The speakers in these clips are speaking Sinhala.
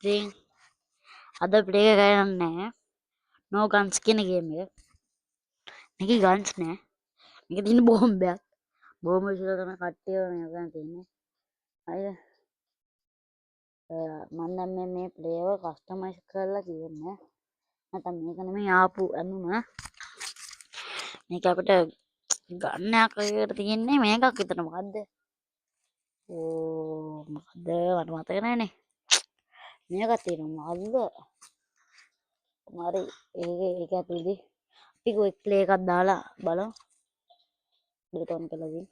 Playing other player කරන්නේ no guns කියන ගේම් එක. මේකේ guns නෑ. මේකේ තියෙන බෝම්බයක්. බෝම්බ විශ්ල තමයි කට්ටිය මේ ගන්න තියෙන්නේ. හරිද? මම දැන් මේ ප්ලේයර් කස්ටමයිස් කරලා කියන්නේ. නැත්නම් මේක නෙමෙයි ආපු අනුම මේක අපිට ගන්නයක් එකට තියෙන්නේ මේකක් විතර මොකද්ද? මොකද්ද මට මතක නෑනේ. මේකක් තියෙනවා මොකද්ද? හරි ඒක ඇතුලේදී අපි ක්වික් ප්ලේ එකක් දාලා බලමු. ඩේට් ඔන් කරලා දින්.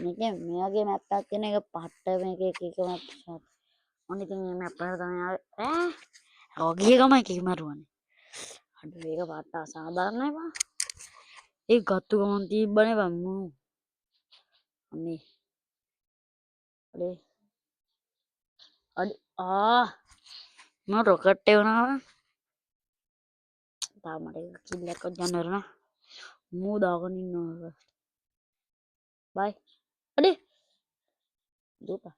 මේකේ මේ වගේ මැප් එකක් තියෙන එක පට්ට මේක එක මැප් එකක්. මොන ඉතින් මේ මැප් එක තමයි ආවේ. ඔගිය ගම එකක මරුවනේ. අඩු ඒක පට්ට අසාධාරණයි බං. ඒ ගත්තු ගමන් තිබ්බනේ බං මූ. අනේ. මම රොකට් එක වුණා. තාම මට එක කිල් එකක් ගන්න වෙනවා. මූ දාගෙන ඉන්නවා. බයි. අඩේ. දුපා.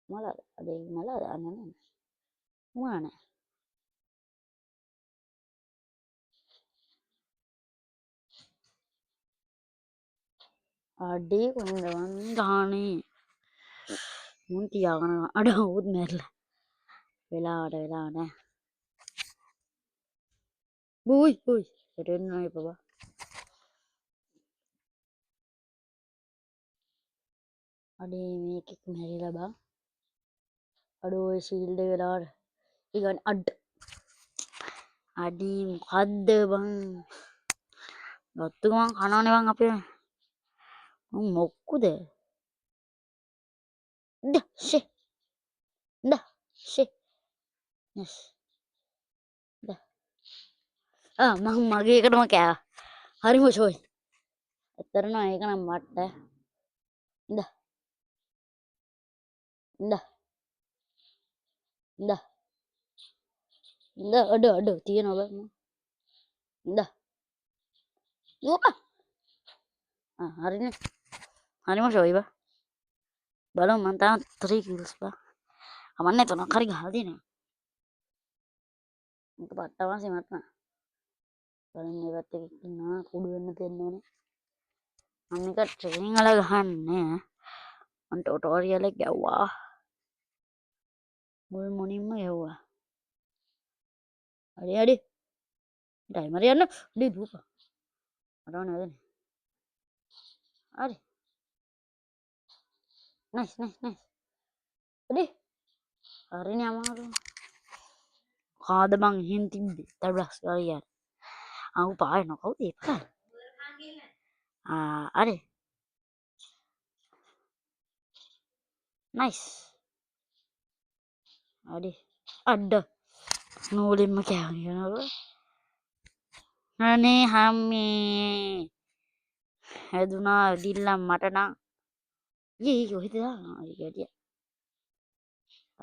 මලද අඩේ මලද අනේ. මොනවානේ. අඩේ කොහෙන්ද ගහන්නේ. මුන් තියාගෙන අඩ උත් මැරලා. වෙලාවට නෑ. උයි රෙන්න එපා. අඩේ මේකෙක් මැරිලා බං. අඩෝ ඔය ෂීල්ඩ් එක වෙලාවට ඊගන් අඩේ මොකද්ද බං. ගත්තු ගමන් කනවනේ බං අපේ. මොක්කුද? ෂේ. යස්. මං මගේ එකටම කෑවා. හරිම ෂෝයි. ඇත්තටම ඒක නම් මට. අඩ තියනවා බං. හරිනේ. හරිම ෂෝයි බං. බලමු මං තාම 3 kills බං. අමන්නේ තුනක් හරි ගහලා දෙනවා. මේක පට්ටවාසි මත්ම. බලන්න මේ පැත්තේ ඉන්නවා කුඩු වෙන්න දෙන්න ඕනේ. මම මේක ට්‍රේනින් වල ගහන්නේ. මම ටුටෝරියල් එක ගැව්වා. මුලින්ම ගැව්වා. හරි. ටයිමර් යන්න. ඩේ දුපා. අරව නේද? හරි. නයිස්. අඩේ. හරිනේ අමාරු. කාද බං එහෙන් තිබ්බේ. තරස් වලිය. ආව පායන කවුද ඒක? අරේ. නයිස්. අඩේ. අඩ. නෝලින්ම කෑවනේ. අනේ හම්මේ. හැදුනා දිල්ලම් මට නම්. ඊ කොහෙද දානවා? ඒක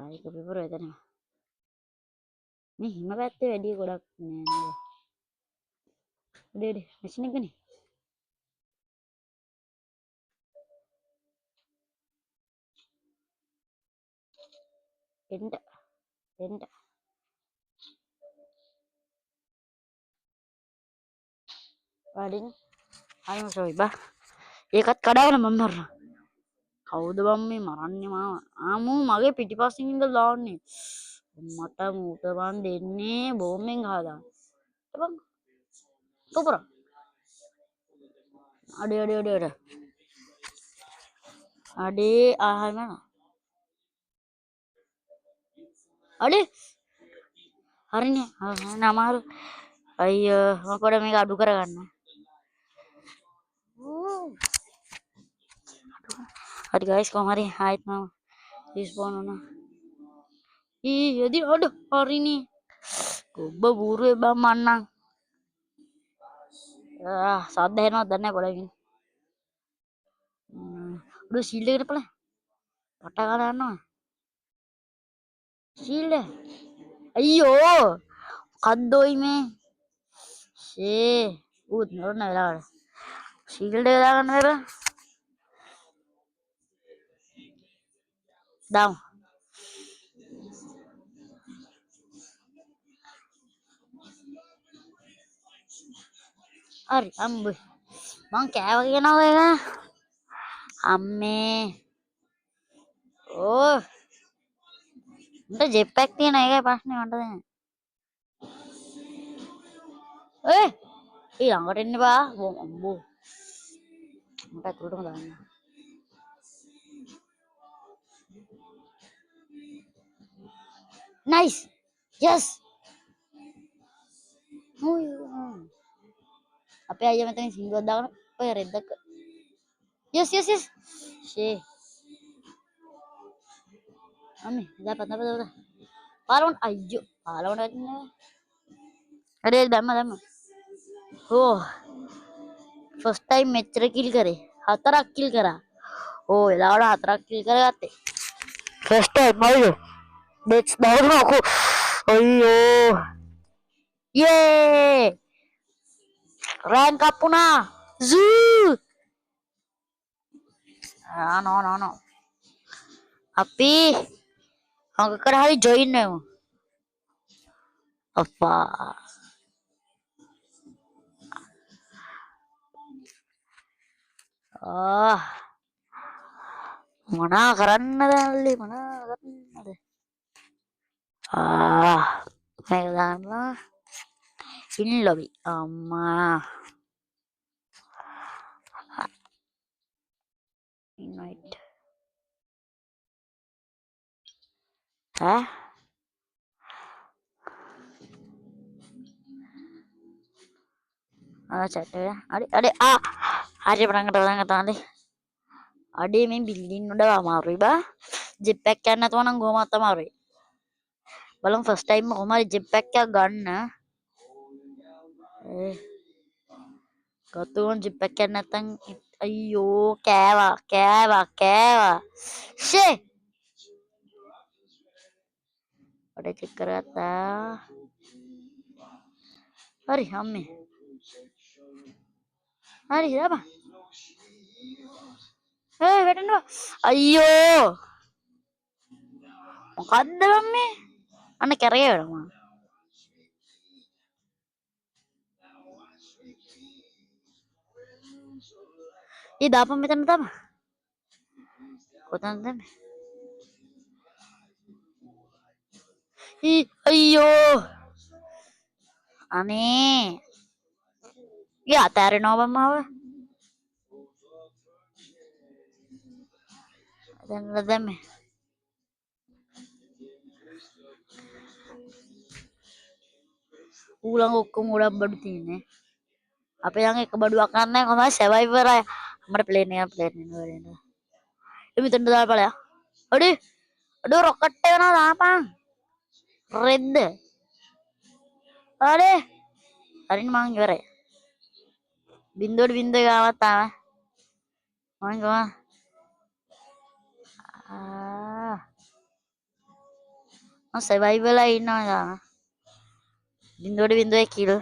ආයික පෙපර එතන. මේ හිම පැත්තේ වැඩි ගොඩක් නෑ. ඩේ මැෂින් එකනේ. එන්න. වඩින් අයිම සෝයි බා. ඒකත් කඩාගෙන මම මරනවා. කවුද බම් මේ මරන්නේ මාව? ආමු මගේ පිටිපස්සෙන් ඉඳලා දාන්නේ. මට මූට බන් දෙන්නේ බෝම්බෙන් ගහලා. බං. කොපර. අඩේ. අඩේ ආහම අඩේ. හරිනේ. නමාරු. අයියෝ මොකද මේක අඩු කරගන්න. හරි ගයිස් කොහොම හරි ආයෙත් මම රිස්පෝන් වුණා. යදි අඩ හරිනේ. ඔබ බූරුවේ බම් මන්නම්. සද්ද එනවා දන්නේ නැහැ ගොඩකින්. උඩ ෂීල්ඩ් එකට බලන්න. පට ගන්න යනවා. ෂීල්ඩ්. අයියෝ. කද්දෝයි මේ. ඌත් නරන වෙලාවට. ෂීල්ඩ් එක දාගන්න බෑ. දාමු. Ari ambu. Mang kෑව කියනවා ඒක. අම්මේ. ඕ. උන්ට ජෙට් පැක් තියෙන එකයි ප්‍රශ්නේ මට දැන්. ළඟට එන්න එපා. අම්බෝ. මට ඇතුළටම දාන්න. Nice. Yes. අපේ අයියා මෙතන සිංදුවක් දාගෙන ඔය රෙද්දක. Yes. ෂේ. අම්මේ දාපන්. පාලවන්න අයියෝ. පාලවන්න වැටෙන්නේ. අරේ දැම්ම. ඕ. ෆස්ට් ටයිම් මෙච්චර කිල් කරේ. 4ක් කිල් කරා. ඕ එලාවට 4ක් කිල් කරගත්තේ. ෆස්ට් ටයිම් අයියෝ. Let's go. අයියෝ. Yeay. Rank up වුණා. Zoo. No. අපි අංකකට හරි ජොයින් වෙමු. අප්පා. මොනා කරන්නද අල්ලි මොනා කරන්නද? මේක දාන්න. ඉන් ලොබි. අම්මා. invite. chat ya. Ade hari pernah tadi. Ade main building udah අමාරුයි බා. jetpack එකක් නැතුව නම් ගොමත් අමාරුයි. බලමු first time කොහමද jetpack එකක් ගන්න. ගතුන් jetpack එකක් නැත්නම් අයියෝ කෑවා. ෂේ. අඩ චෙක් කරගත්තා. හරි අම්මේ. හරි දාපන්. වැටෙනවා. අයියෝ. මොකද්ද මේ? අන්න කැරේ වෙනවා. දාපන් මෙතන දාපන්. කොතනද මේ? අයියෝ. අනේ. අතාරිනවා බං මාව. දැන් මේ. ඌලඟ ඔක්කොම උඩක් බඩු තියෙන්නේ. අපේ ළඟ එක බඩුවක් ගන්න නැහැ කොහමද සර්වයිවර් අය. අපේ ප්ලේන් එක වරේන. මෙතන දාලා බලයා. අඩේ රොකට් එක නා දාපන්. රෙද්ද. අනේ. හරින මං ඉවරයි. බින්දුවට බින්දුව ගාවත් ආවා. මං ගා. සර්වයිවර් ලා ඉන්නවා ගා. බින්දුවට බින්දුව කිල්.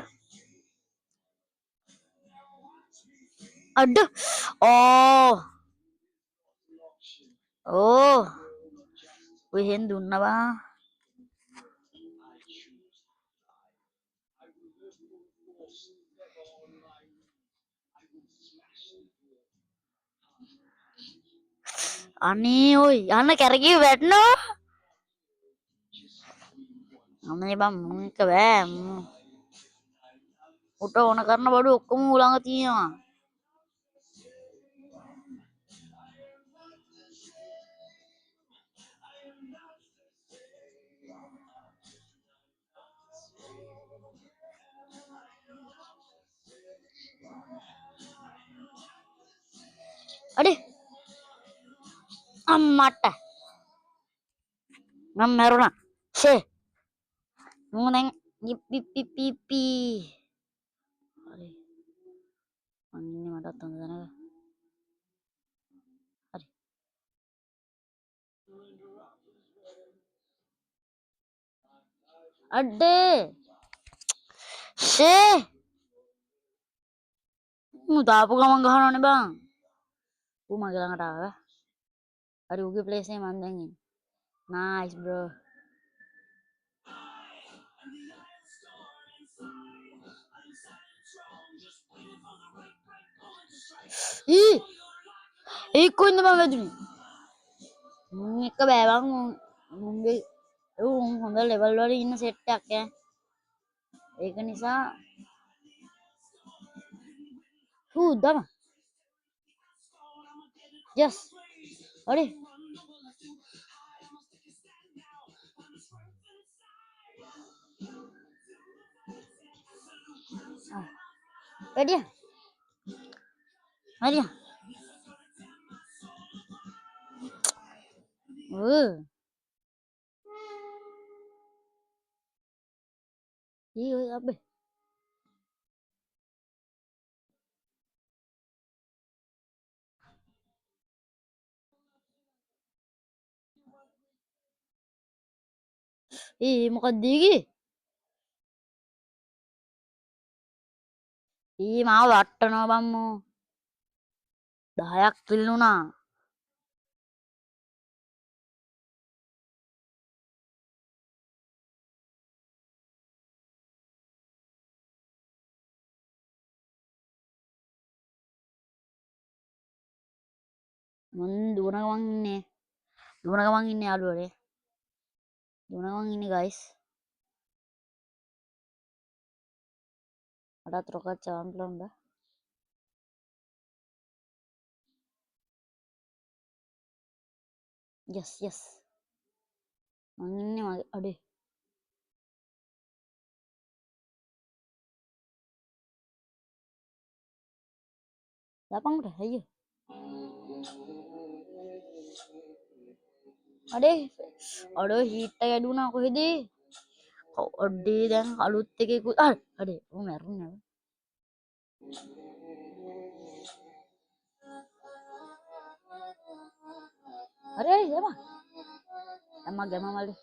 අඩ. ඕ. ඔය හෙන් දුන්නවා. අනේ ඔය යන්න කැරකී වැටෙනවා. අනේ බං මුන්ක බෑ. උට ඕන කරන බඩු ඔක්කොම ඌ ළඟ තියෙනවා. අඩේ අම්මට මම මරුණා. ෂේ. මම දැන් පිපි. හරි. අන්නේ මටත් හොඳ දැනග. හරි. අඩේ. ෂේ. මු දාපු ගමන් ගහනවනේ බං. ඌ මගේ ළඟට ආවා. හරි ඌගේ ප්ලේස් එකේ මම දැන් ඉන්නේ. Nice bro. ඊ ඒකෝ ඉන්න මම වැදුනේ. මුන් එක බෑ බං මුන්ගේ උන් හොඳ ලෙවල් වල ඉන්න සෙට් එකක් ඈ. ඒක නිසා දම යස් අඩේ වැඩිය හරිය ඊ ඔය අබ්බේ ඊ මොකක්ද ඊගේ ඊ මාව වට්ටනවා බම්මෝ 10ක් පිල්ලුණා මන් දුවන ගමන් ඉන්නේ යාළුවනේ දුවන ගමන් ඉන්නේ ගයිස් අටත් රොකට් චාම්පලන් බෑ යස් යස් මං ඉන්නේ මගේ අඩේ දාපන්ට අයියෝ අඩේ අඩෝ හීට් එක ඇදුනා කොහෙද අඩේ දැන් අලුත් එකකුත් අඩේ ඌ මැරුණේ අරේ ගැම්මක් මල්ලි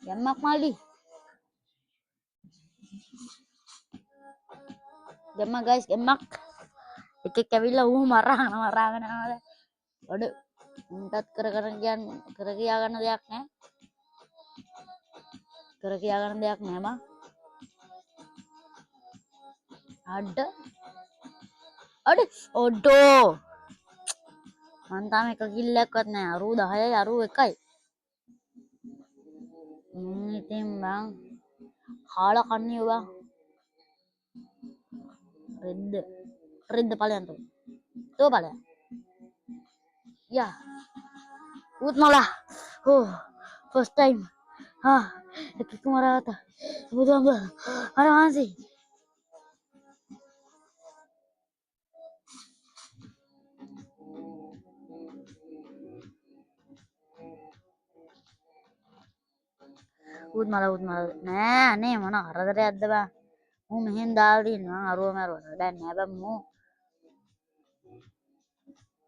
ගැම්මක් මල්ලි ගැම්මක් ගයිස් ගැම්මක් එකෙක් ඇවිල්ලා ඌ මරාගෙන යනවා අඩ උන්ටත් කර කියා ගන්න දෙයක් නෑ කර කියා ගන්න දෙයක් නෑ බං අඩ ඔඩෝ මං තාම එක කිල්ලක්වත් නෑ 10යි 1යි ඉතින් බං කාලා කන්නේ බං රෙද්ද ඵලයන් තෝ ඵලයන් යා උත් malah first time එකෙක් මරාගත්තා බුදුහාම අර වහන්සේ උත් malah නෑ අනේ මොන කරදරයක්ද බං මූ මෙහෙන් දාලා ඉන්නවා අරුව මරුවා දැන් නෑ බං මූ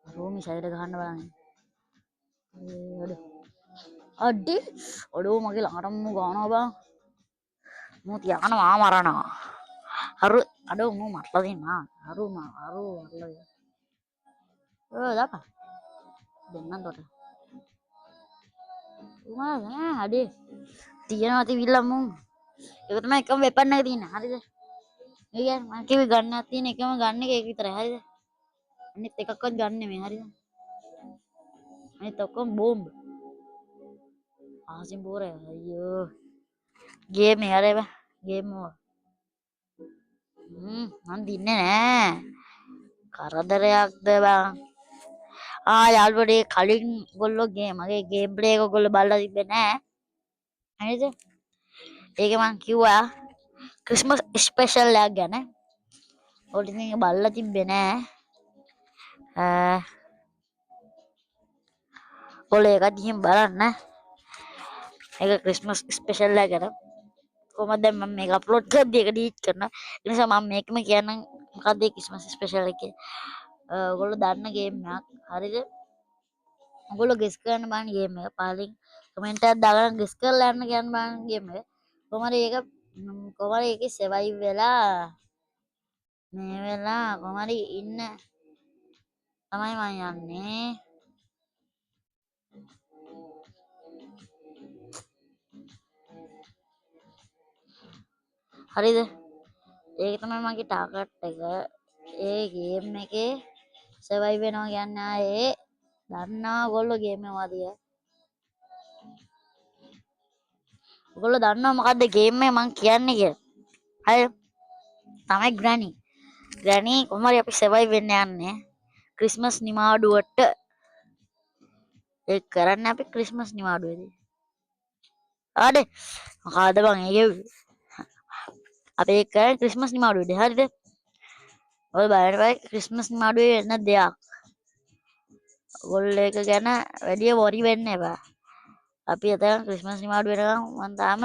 අරුව මිසයිලට ගහන්න බලන්නේ අඩේ අඩෝ මගේ ළඟටම මූ ගහනවා බං මූ තියානවා මරනවා අඩෝ මූ මරලා දෙන්නා අරු දාපන් දෙන්නම් තොට නෑ අඩේ තියනවා තිබිල්ල මූ ඒක තමයි එකම වෙපන් එක තියෙන්නේ හරිද ඒ කියන්නේ මං කිව්වේ ගන්නක් තියෙන එකම ගන්න එක ඒක විතරයි හරිද අනිත් එකක්වත් ගන්න නෙමෙයි හරිද අනිත් ඔක්කොම බෝම්බ ආසින් බෝරේ අයියෝ ගේම් එක හරි බං ගේම් ඕවර් මං දින්නේ නෑ කරදරයක්ද බං යාළුවනේ කලින් ගොල්ලෝ මගේ ගේම් ප්ලේ එක ඔයගොල්ලෝ බලලා තිබ්බේ නෑ හරිද ඒක මං කිව්වා ක්‍රිස්මස් ස්පෙෂල් එකක් ගැන ඔයාලට ඉතින් ඒක බලලා තිබ්බේ නෑ ඔයාලෝ ඒක ගිහින් බලන්න ඒක ක්‍රිස්මස් ස්පෙෂල් එක ගැන කොහොමද දැන් මම මේක අප්ලෝඩ් කරද්දී ඒක ඩීට් කරනවා ඒ නිසා මම මේකම කියන්නම් මොකක්ද ඒ ක්‍රිස්මස් ස්පෙෂල් එක ඔයගොල්ලෝ දන්න ගේම් එකක් හරිද ඔයගොල්ලෝ ගෙස් කරන්න බලන්න ගේම් එක පහලින් කමෙන්ට් එකක් දාලා ගෙස් කරලා යන්න කියන්න බලන්න ගේම් එක කොහමද ඒකේ සර්වයිව් වෙලා මේ වෙලා කොහමද ඉන්න තමයි මම යන්නේ හරිද ඒක තමයි මගේ ටාගට් එක. ඒ ගේම් එකේ සර්වයිව් වෙනවා කියන්නේ ආයේ දන්නා ඔයගොල්ලෝ ගේම් එක වාදිය. ඔයගොල්ලෝ දන්නවා මොකද්ද ගේම් එක මං කියන්නේ කියලා. හරි. තමයි ග්‍රැනි. ග්‍රැනි කොහමද අපි සර්වයිව් වෙන්න යන්නේ ක්‍රිස්මස් නිමාඩුවට. ඒක කරන්නේ අපි ක්‍රිස්මස් නිමාඩුවේදී. ආඩේ මොකද බං ඒක අපි ඒක කරන්නේ ක්‍රිස්මස් නිමාඩුවේදී. හරිද? ඔය බලන්න බෑ ක්‍රිස්මස් නිමාඩුවේ වෙන දෙයක්. ඔයගොල්ලෝ ඒක ගැන වැඩි වොරි වෙන්න එපා. අපි අතන ක්‍රිස්මස් නිමාඩු වෙනකම් මං තාම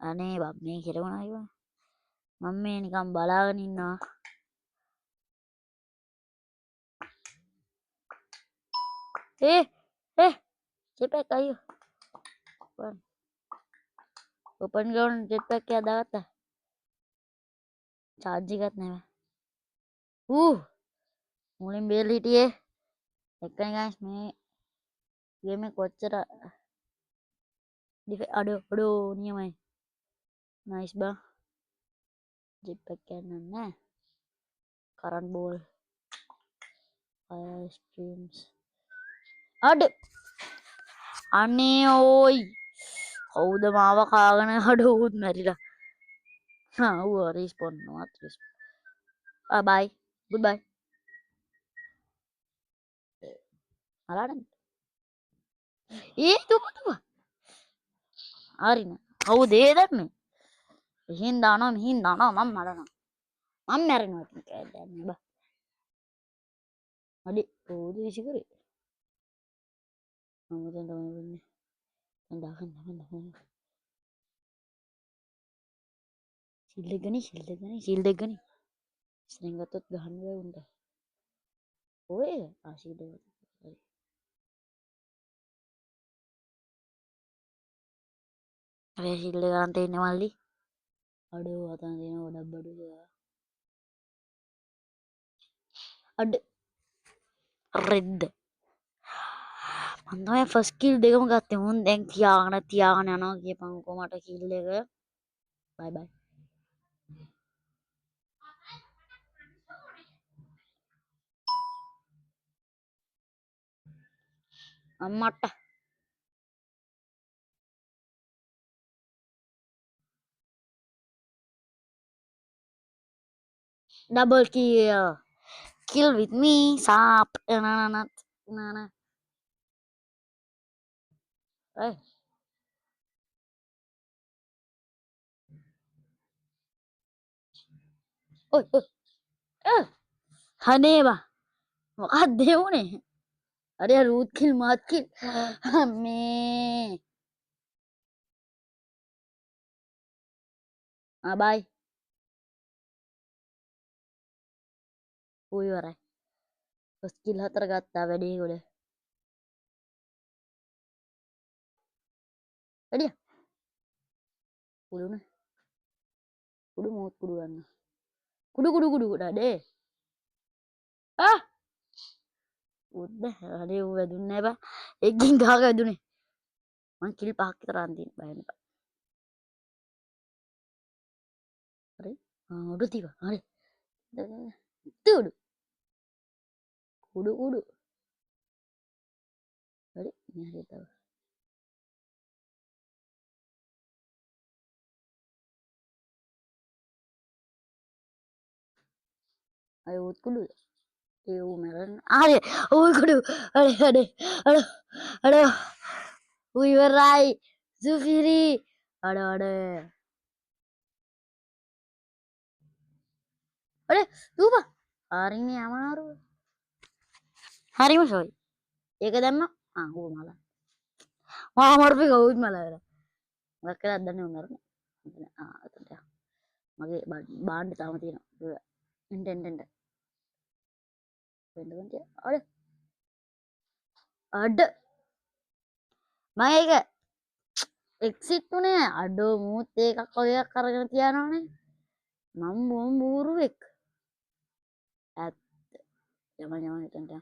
අනේ බම් මේ කෙරුණා කිව්වා. මම මේ නිකන් බලාගෙන ඉන්නවා. ඒ ජෙට්පැක් අයියෝ. ඕපන් ග්‍රවුන්ඩ් ජෙට්පැක් එක දාගත්තා. චාර්ජ් එකක් නැහැ. මුලින් බේල් හිටියේ එකනේ ගයිස් මේ ගේම් එක කොච්චර අඩෝ නියමයි. නයිස් බා. ජෙට්පැක් ගන්න නැහැ. කරන්ට් බෝල් ෆයර් ස්ට්‍රීම්ස් අඩ අනේ ඕයි කවුද මාව කාගෙන අඩ උත් මැරිලා ඌ රිස්පොන් නොත් රිස්පොන් බයි ගුඩ් බයි අලාට තුප හරින කවුද ඒ දන්නේ එහෙන් දානවා මෙහින් දානවා මම මරනවා මම මැරෙනවා දැන් බා අඩි රෝද විසි කරේ මම දැන් තමයි වෙන්නේ දාන්න ශිල්ඩ ගනි ඉස්සරෙන් ගත්තොත් ගහන්න බෑ උන්ට ඔය ශිල්ඩ අර ශිල්ඩ ගන්න තියෙන්නේ මල්ලි අඩෝ අතන තියෙන ගොඩක් බඩු අඩ රෙද්ද මම තමයි ෆස්ට් කිල් දෙකම ගත්තේ මුන් දැන් තියාගෙන යනවා කියපන්කෝ මට කිල් එක බයි බයි අම්මට double kill with me sap na eh oi අනේ බා මොකක්ද ඒ උනේ අර රූත් කිල් මාත් කිල් මේ බයි ඌ ඉවරයි ෆස්ට් කිල් 4 ගත්තා වැඩේ ගොඩ වැඩිය කුඩුනේ කුඩු මෝත් කුඩු ගන්න කුඩු ඩේ උද්ද අනේ ඌ වැදුන්නේ නැහැ බා එක්කින් ගහක වැදුනේ මං කිල් 5ක් විතර අන්තිම බයන්න එපා හරි උඩ තිබා හරි උඩු කුඩු හරි මේ හරි තව අය උත් කුඩු ඒ ඌ මරන්න හරි ඌ කුඩු අඩ ඌ ඉවරයි සුපිරි අඩ තූපා හරිනේ අමාරුව හරිම සෝයි ඒක දැම්ම ඌ මල මරපු කවුත් මල වෙලා මොකක් කරත් දන්නේ ඌ මරන්නේ එතනට මගේ බාණ්ඩ තාම තියෙනවා එන්ට අඩ මම ඒක එක්සිට් උනේ අඩෝ මූත් ඒකක් වගේ කරගෙන තියනවනේ මම බොම් බූරුවෙක් ඇත්ත යම එතනට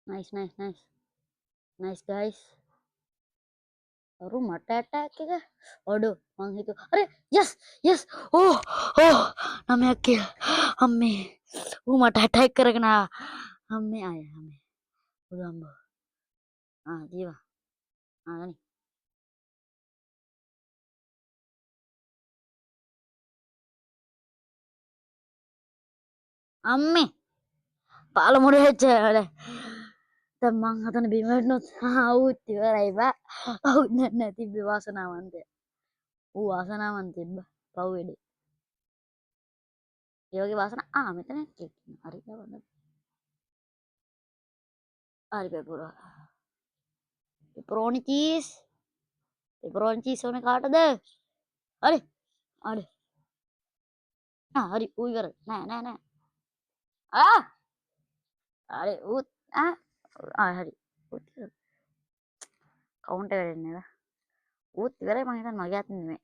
nice guys. Baru mata attack එක. Aduh, මං හිතුවා අරේ yes. Oh, namanya kill. අම්මේ. මට attack කරගෙන ආවා. අම්මේ ආයේ අම්මේ. බුදු අම්බෝ. ජීවා. ගනි. අම්මේ. පාලමුඩ වෙච්ච වැඩ. දැන් මං හදන බිම වැටුනොත් ඌත් ඉවරයි බා. ඌ නැති වාසනාවන්තය. ඌ වාසනාවන්ත තිබ්බ. පව් වෙඩේ. ඒ වගේ වාසනා මෙතන කෙක්. හරි නේද? හරි පෙපුරා. පෙපරෝනි චීස්. පෙපරෝනි චීස් ඕනේ කාටද? හරි. හරි. හරි ඌ ඉවරයි. නෑ. හරි ඌත් හරි. කවුන්ට් එක දෙන්නේ නේද? ඌත් ඉවරයි මං හිතන්නේ මගේ අතින් නෙමෙයි.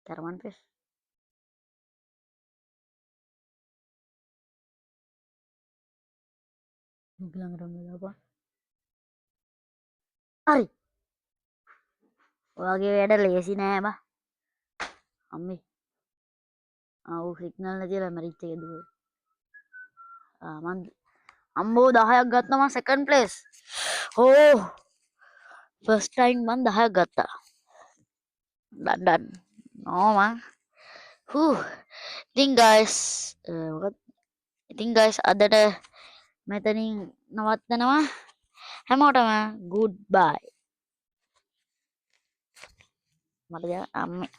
කරමන් පෙස්. ළඟටම දාපන්. හරි. ඔයාගේ වැඩ ලේසි නෑ බා. අම්මේ. ඌ සිග්නල් නැතිලා මැරිච් එකේ දුව. මං අම්බෝ 10ක් ගත්තා මං සෙකන්ඩ් ප්ලේස්. ෆස්ට් ටයිම් මං 10ක් ගත්තා. ඩන්. මං ඉතින් ගයිස් අදට මෙතනින් නවත්තනවා. හැමෝටම ගුඩ් බයි. මට අම්මේ